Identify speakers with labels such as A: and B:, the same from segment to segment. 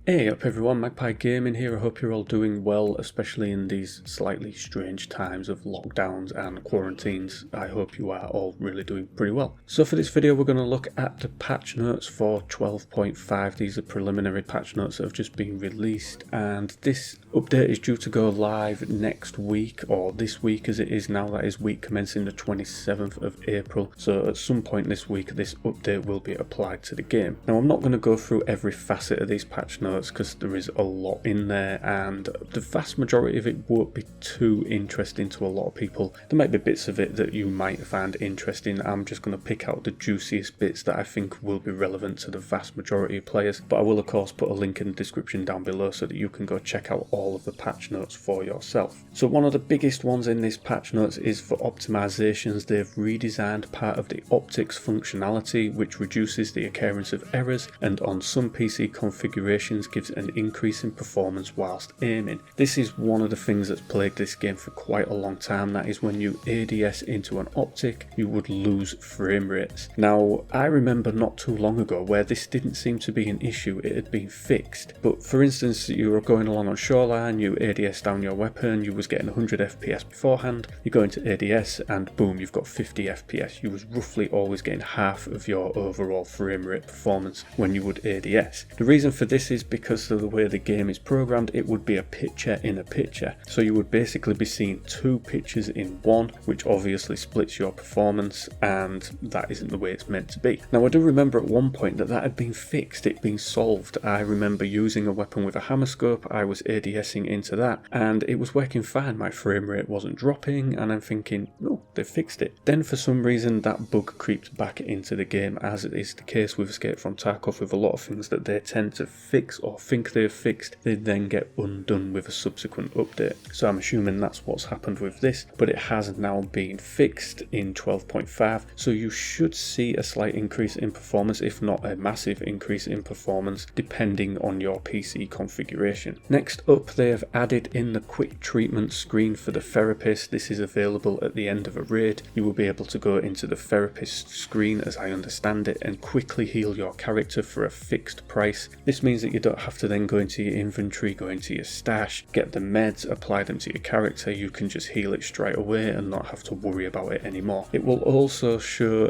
A: Hey up everyone, Magpie Gaming here. I hope you're all doing well, especially in these slightly strange times of lockdowns and quarantines. I hope you are all really doing pretty well. So for this video we're going to look at the patch notes for 12.5. These are preliminary patch notes that have just been released, and this update is due to go live next week, or this week as it is now. That is week commencing the 27th of April. So at some point this week this update will be applied to the game. Now I'm not going to go through every facet of these patch notes because there is a lot in there, and the vast majority of it won't be too interesting to a lot of people. There might be bits of it that you might find interesting. I'm just going to pick out the juiciest bits that I think will be relevant to the vast majority of players, but I will of course put a link in the description down below so that you can go check out all of the patch notes for yourself. So one of the biggest ones in this patch notes is for optimizations. They've redesigned part of the Optics functionality, which reduces the occurrence of errors, and on some PC configurations gives an increase in performance whilst aiming. This is one of the things that's plagued this game for quite a long time. That is, when you ADS into an Optic, you would lose frame rates. Now, I remember not too long ago where this didn't seem to be an issue. It had been fixed. But for instance, you were going along on shoreline, you ADS down your weapon, you was getting 100 FPS beforehand, you go into ADS and boom, you've got 50 FPS. You was roughly always getting half of your overall frame rate performance when you would ADS. The reason for this is because of the way the game is programmed. It would be a picture in a picture, so you would basically be seeing two pictures in one, which obviously splits your performance, and that isn't the way it's meant to be. Now I do remember at one point that had been fixed, it'd been solved. I remember using a weapon with a hammer scope, I was ADSing into that and it was working fine. My frame rate wasn't dropping, and I'm thinking, no, they fixed it. Then for some reason that bug creeped back into the game, as it is the case with Escape from Tarkov. With a lot of things that they tend to fix or think they've fixed, they then get undone with a subsequent update. So I'm assuming that's what's happened with this, but it has now been fixed in 12.5, so you should see a slight increase in performance, if not a massive increase in performance, depending on your PC configuration. Next up, they have added in the quick treatment screen for the therapist. This is available at the end of a raid. You will be able to go into the therapist screen, as I understand it, and quickly heal your character for a fixed price. This means that you don't have to then go into your inventory, go into your stash, get the meds, apply them to your character. You can just heal it straight away and not have to worry about it anymore. It will also show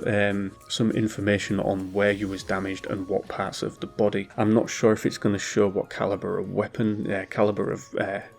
A: some information on where you was damaged and what parts of the body. I'm not sure if it's going to show what caliber of weapon, caliber of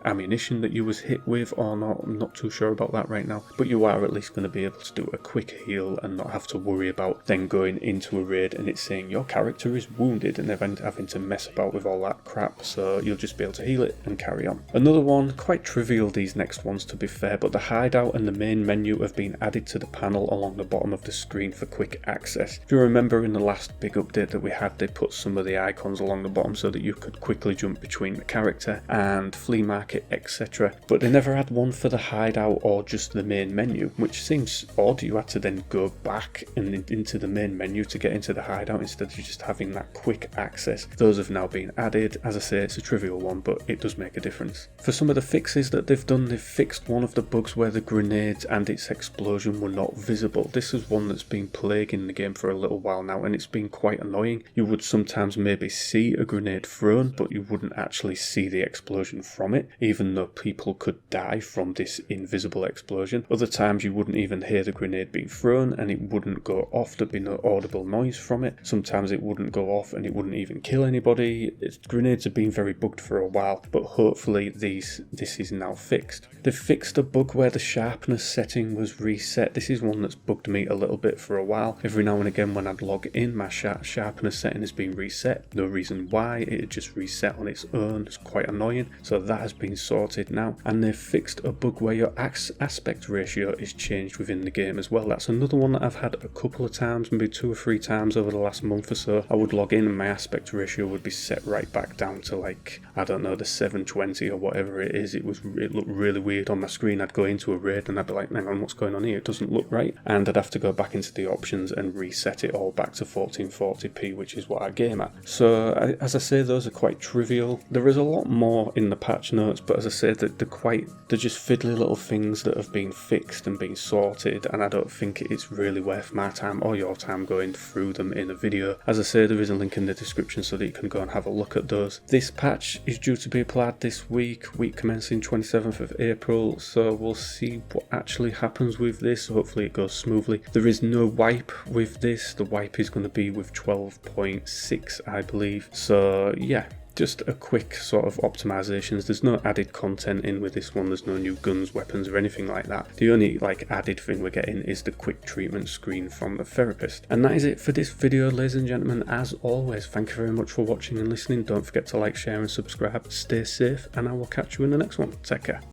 A: ammunition that you was hit with or not. I'm not too sure about that right now, but you are at least going to be able to do a quick heal and not have to worry about then going into a raid and it's saying your character is wounded and then having to mess about with all that crap. So you'll just be able to heal it and carry on. Another one, quite trivial these next ones to be fair, but the hideout and the main menu have been added to the panel along the bottom of the screen for quick access. If you remember in the last big update that we had, they put some of the icons along the bottom so that you could quickly jump between the character and flea market, etc. But they never had one for the hideout or just the main menu, which seems odd. You had to then go back and into the main menu to get into the hideout instead of just having that quick access. Those have now been added. As I say, it's a trivial one, but it does make a difference. For some of the fixes that they've done, they've fixed one of the bugs where the grenades and its explosion were not visible. This is one that's been plaguing the game for a little while now, and it's been quite annoying. You would sometimes maybe see a grenade thrown, but you wouldn't actually see the explosion from it, even though people could die from this invisible explosion. Other times you wouldn't even hear the grenade being thrown and it wouldn't go off. There'd be no audible noise from it. Sometimes it wouldn't go off and it wouldn't even kill anybody. Grenades have been very bugged for a while, but hopefully this is now fixed. They've fixed a bug where the sharpness setting was reset. This is one that's bugged me a little bit for a while. Every now and again when I'd log in, my sharpness setting has been reset. No reason why, it had just reset on its own. It's quite annoying. So that has been sorted now. And they've fixed a bug where your aspect ratio is changed within the game as well. That's another one that I've had a couple of times, maybe 2 or 3 times over the last month or so. I would log in and my aspect ratio would be set right back down to, like, I don't know, the 720 or whatever it is. It looked really weird on my screen. I'd go into a raid and I'd be like, hang on, what's going on here? It doesn't look right. And I'd have to go back into the options and reset it all back to 1440p, which is what I game at. So as I say, those are quite trivial. There is a lot more in the patch notes, but as I said, they're just fiddly little things that have been fixed and been sorted, and I don't think it's really worth my time or your time going through them in a video. As I say, there is a link in the description so that you can go and have a look look at those. This patch is due to be applied this week commencing 27th of April, so we'll see what actually happens with this. Hopefully it goes smoothly. There is no wipe with this. The wipe is going to be with 12.6, I believe. So yeah, just a quick sort of optimizations. There's no added content in with this one. There's no new guns, weapons, or anything like that. The only added thing we're getting is the quick treatment screen from the therapist. And that is it for this video, ladies and gentlemen. As always, thank you very much for watching and listening. Don't forget to like, share, and subscribe. Stay safe, and I will catch you in the next one. Take care.